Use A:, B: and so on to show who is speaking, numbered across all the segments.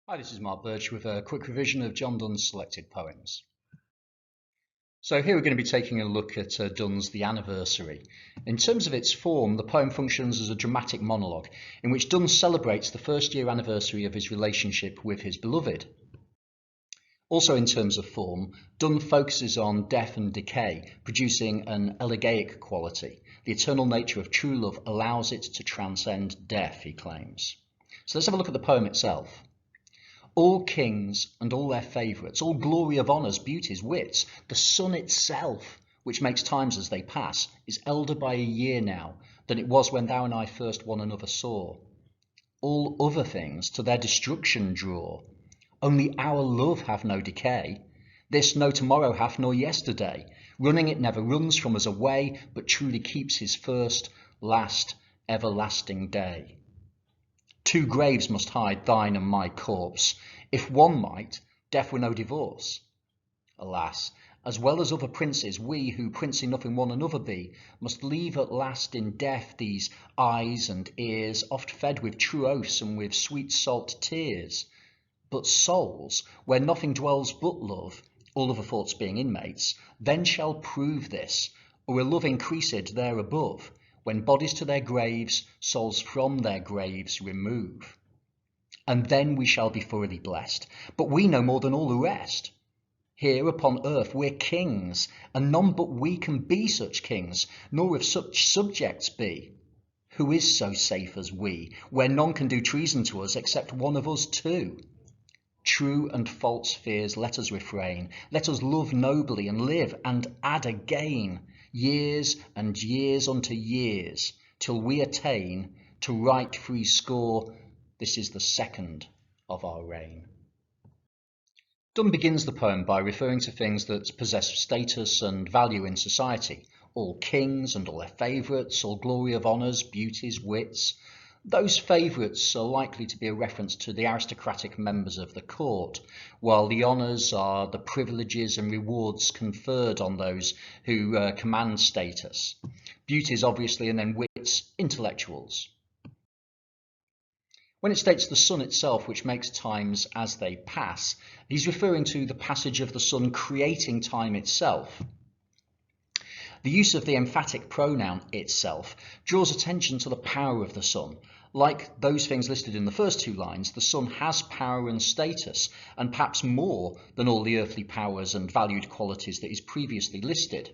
A: Hi, this is Mark Birch with a quick revision of John Donne's selected poems. So here we're going to be taking a look at Donne's The Anniversary. In terms of its form, the poem functions as a dramatic monologue in which Donne celebrates the first-year anniversary of his relationship with his beloved. Also in terms of form, Donne focuses on death and decay, producing an elegiac quality. The eternal nature of true love allows it to transcend death, he claims. So let's have a look at the poem itself. All kings and all their favourites, all glory of honours, beauties, wits, the sun itself, which makes times as they pass, is elder by a year now than it was when thou and I first one another saw. All other things to their destruction draw. Only our love hath no decay. This no tomorrow hath nor yesterday. Running it never runs from us away, but truly keeps his first, last, everlasting day. Two graves must hide thine and my corpse. If one might, death were no divorce. Alas, as well as other princes, we, who prince enough in one another be, must leave at last in death these eyes and ears, oft fed with true oaths and with sweet salt tears. But souls, where nothing dwells but love, all other thoughts being inmates, then shall prove this, or a love increased there above, when bodies to their graves, souls from their graves remove. And then we shall be thoroughly blessed, but we know more than all the rest. Here upon earth we're kings, and none but we can be such kings, nor of such subjects be. Who is so safe as we, where none can do treason to us except one of us two? True and false fears let us refrain, let us love nobly and live and add again, years and years unto years, till we attain to right free score. This is the second of our reign. Donne begins the poem by referring to things that possess status and value in society, all kings and all their favourites, all glory of honours, beauties, wits. Those favourites are likely to be a reference to the aristocratic members of the court, while the honours are the privileges and rewards conferred on those who command status. Beauties, obviously, and then wits, intellectuals. When it states the sun itself, which makes times as they pass, he's referring to the passage of the sun creating time itself. The use of the emphatic pronoun itself draws attention to the power of the sun. Like those things listed in the first two lines, the sun has power and status, and perhaps more than all the earthly powers and valued qualities that he's previously listed.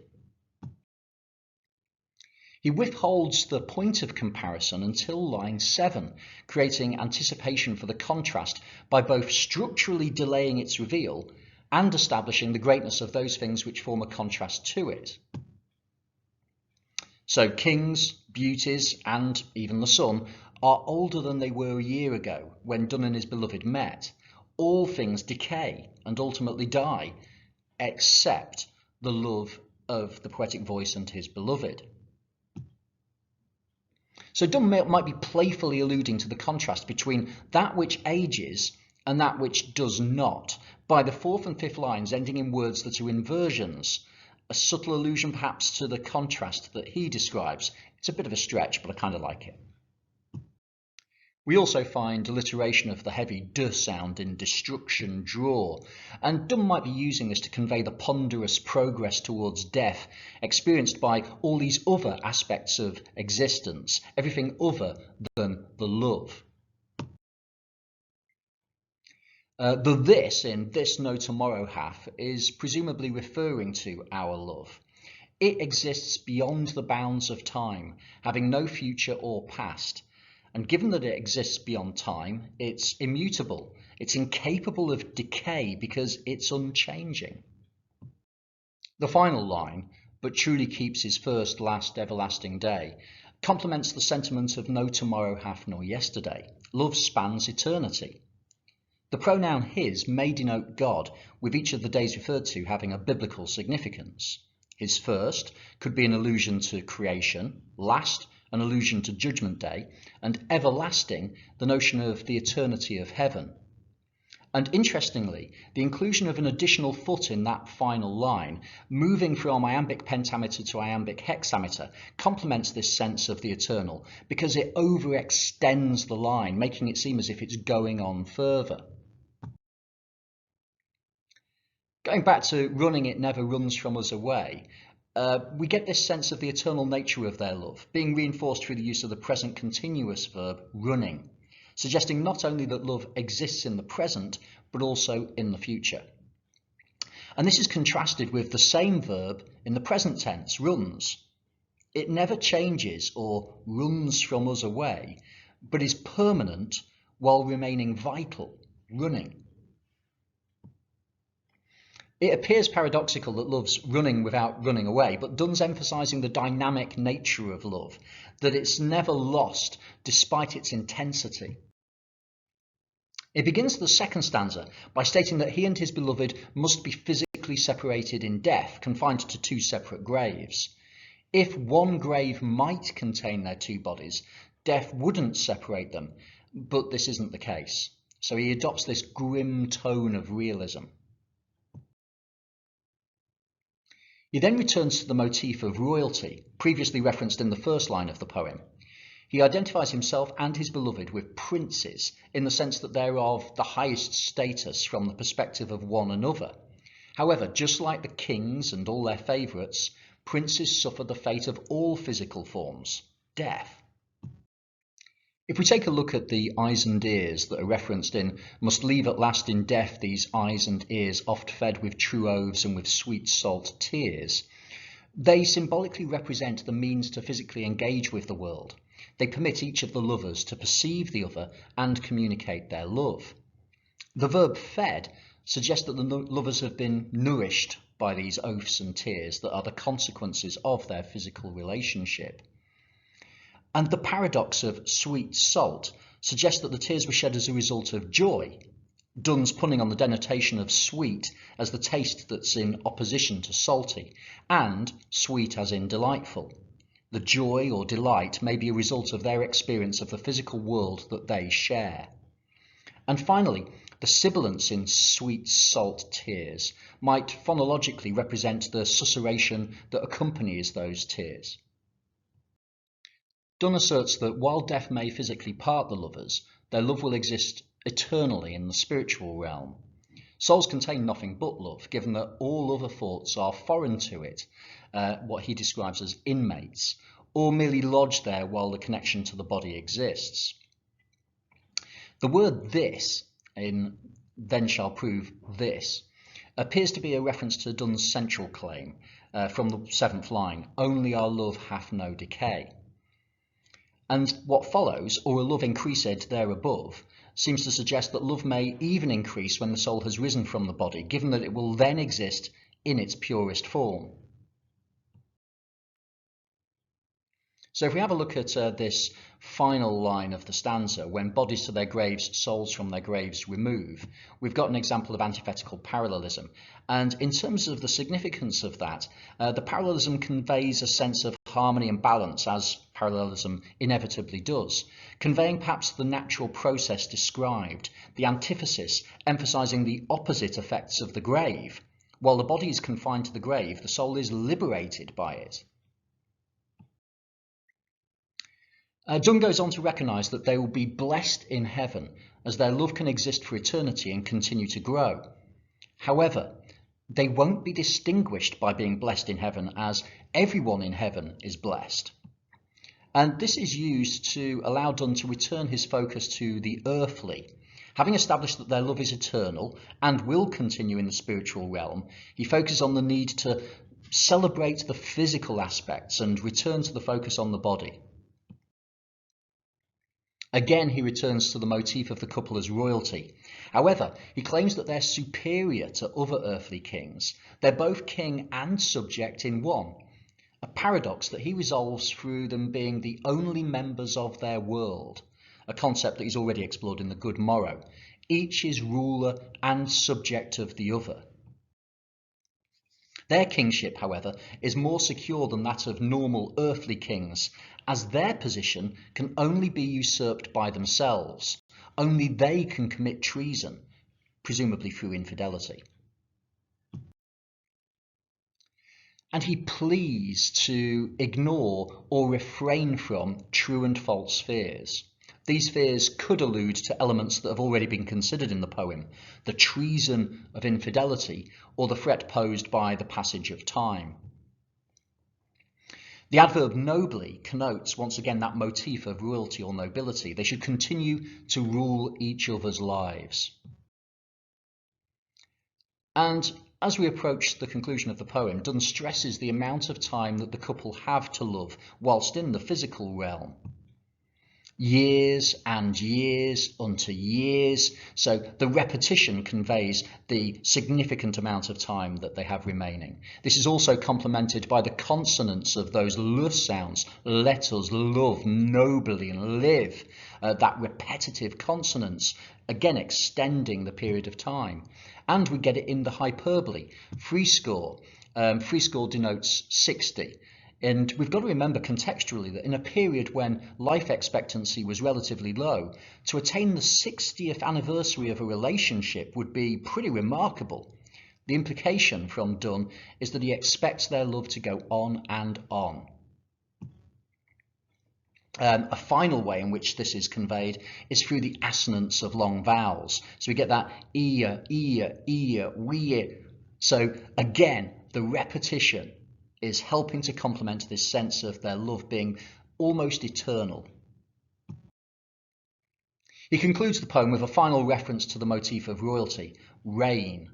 A: He withholds the point of comparison until line 7, creating anticipation for the contrast by both structurally delaying its reveal and establishing the greatness of those things which form a contrast to it. So kings, beauties, and even the sun are older than they were a year ago when Donne and his beloved met. All things decay and ultimately die, except the love of the poetic voice and his beloved. So Donne might be playfully alluding to the contrast between that which ages and that which does not, by the fourth and fifth lines ending in words that are inversions, a subtle allusion perhaps to the contrast that he describes. It's a bit of a stretch, but I kind of like it. We also find alliteration of the heavy d sound in destruction draw, and Donne might be using this to convey the ponderous progress towards death experienced by all these other aspects of existence, everything other than the love. The this in this no tomorrow hath is presumably referring to our love. It exists beyond the bounds of time, having no future or past. And given that it exists beyond time, it's immutable. It's incapable of decay because it's unchanging. The final line, but truly keeps his first, last, everlasting day, complements the sentiment of no tomorrow hath nor yesterday. Love spans eternity. The pronoun his may denote God, with each of the days referred to having a biblical significance. His first could be an allusion to creation, last, an allusion to Judgment Day, and everlasting, the notion of the eternity of heaven. And interestingly, the inclusion of an additional foot in that final line, moving from iambic pentameter to iambic hexameter, complements this sense of the eternal, because it overextends the line, making it seem as if it's going on further. Going back to running, it never runs from us away, we get this sense of the eternal nature of their love, being reinforced through the use of the present continuous verb running, suggesting not only that love exists in the present, but also in the future. And this is contrasted with the same verb in the present tense, runs. It never changes or runs from us away, but is permanent while remaining vital, running. It appears paradoxical that love's running without running away, but Donne's emphasising the dynamic nature of love, that it's never lost despite its intensity. It begins the second stanza by stating that he and his beloved must be physically separated in death, confined to two separate graves. If one grave might contain their two bodies, death wouldn't separate them, but this isn't the case. So he adopts this grim tone of realism. He then returns to the motif of royalty, previously referenced in the first line of the poem. He identifies himself and his beloved with princes, in the sense that they're of the highest status from the perspective of one another. However, just like the kings and all their favourites, princes suffer the fate of all physical forms, death. If we take a look at the eyes and ears that are referenced in "Must leave at last in death these eyes and ears, oft fed with true oaths and with sweet salt tears," they symbolically represent the means to physically engage with the world. They permit each of the lovers to perceive the other and communicate their love. The verb fed suggests that the lovers have been nourished by these oaths and tears that are the consequences of their physical relationship. And the paradox of sweet salt suggests that the tears were shed as a result of joy. Donne's punning on the denotation of sweet as the taste that's in opposition to salty, and sweet as in delightful. The joy or delight may be a result of their experience of the physical world that they share. And finally, the sibilance in sweet salt tears might phonologically represent the susurration that accompanies those tears. Donne asserts that while death may physically part the lovers, their love will exist eternally in the spiritual realm. Souls contain nothing but love, given that all other thoughts are foreign to it, what he describes as inmates, or merely lodged there while the connection to the body exists. The word "this" in "then shall prove this" appears to be a reference to Donne's central claim from the 7th line, "Only our love hath no decay." And what follows, "or a love increased there above," seems to suggest that love may even increase when the soul has risen from the body, given that it will then exist in its purest form. So if we have a look at this final line of the stanza, "when bodies to their graves, souls from their graves remove," we've got an example of antithetical parallelism. And in terms of the significance of that, the parallelism conveys a sense of harmony and balance, as parallelism inevitably does, conveying perhaps the natural process described, the antithesis emphasizing the opposite effects of the grave. While the body is confined to the grave, the soul is liberated by it. Donne goes on to recognise that they will be blessed in heaven, as their love can exist for eternity and continue to grow. However, they won't be distinguished by being blessed in heaven, as everyone in heaven is blessed. And this is used to allow Donne to return his focus to the earthly. Having established that their love is eternal and will continue in the spiritual realm, he focuses on the need to celebrate the physical aspects and return to the focus on the body. Again, he returns to the motif of the couple as royalty. However, he claims that they're superior to other earthly kings. They're both king and subject in one, a paradox that he resolves through them being the only members of their world, a concept that he's already explored in The Good Morrow. Each is ruler and subject of the other. Their kingship, however, is more secure than that of normal earthly kings, as their position can only be usurped by themselves. Only they can commit treason, presumably through infidelity. And he pleads to ignore or refrain from true and false fears. These fears could allude to elements that have already been considered in the poem, the treason of infidelity or the threat posed by the passage of time. The adverb nobly connotes once again that motif of royalty or nobility. They should continue to rule each other's lives. And as we approach the conclusion of the poem, Donne stresses the amount of time that the couple have to love whilst in the physical realm. Years and years unto years. So the repetition conveys the significant amount of time that they have remaining. This is also complemented by the consonants of those love sounds. Let us love nobly and live. That repetitive consonance, again extending the period of time. And we get it in the hyperbole. Threescore. Threescore denotes 60. And we've got to remember contextually that in a period when life expectancy was relatively low, to attain the 60th anniversary of a relationship would be pretty remarkable. The implication from Donne is that he expects their love to go on and on. A final way in which this is conveyed is through the assonance of long vowels. So we get that ear, we. So again, the repetition is helping to complement this sense of their love being almost eternal. He concludes the poem with a final reference to the motif of royalty, reign.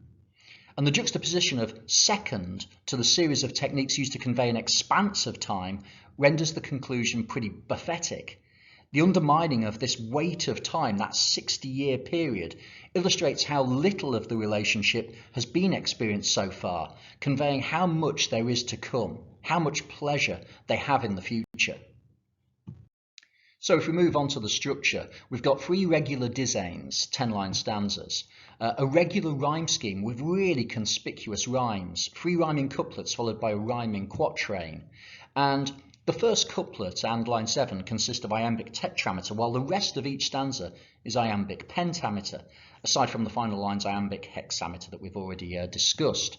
A: And the juxtaposition of second to the series of techniques used to convey an expanse of time renders the conclusion pretty pathetic. The undermining of this weight of time, that 60-year period, illustrates how little of the relationship has been experienced so far, conveying how much there is to come, how much pleasure they have in the future. So if we move on to the structure, we've got 3 regular dizaines, 10-line stanzas, a regular rhyme scheme with really conspicuous rhymes, 3 rhyming couplets followed by a rhyming quatrain, and the first couplet and line 7 consist of iambic tetrameter, while the rest of each stanza is iambic pentameter, aside from the final line's iambic hexameter that we've already discussed.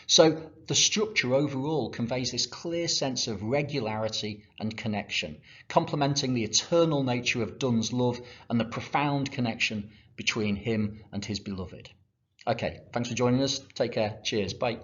A: So the structure overall conveys this clear sense of regularity and connection, complementing the eternal nature of Donne's love and the profound connection between him and his beloved. Okay, thanks for joining us. Take care. Cheers. Bye.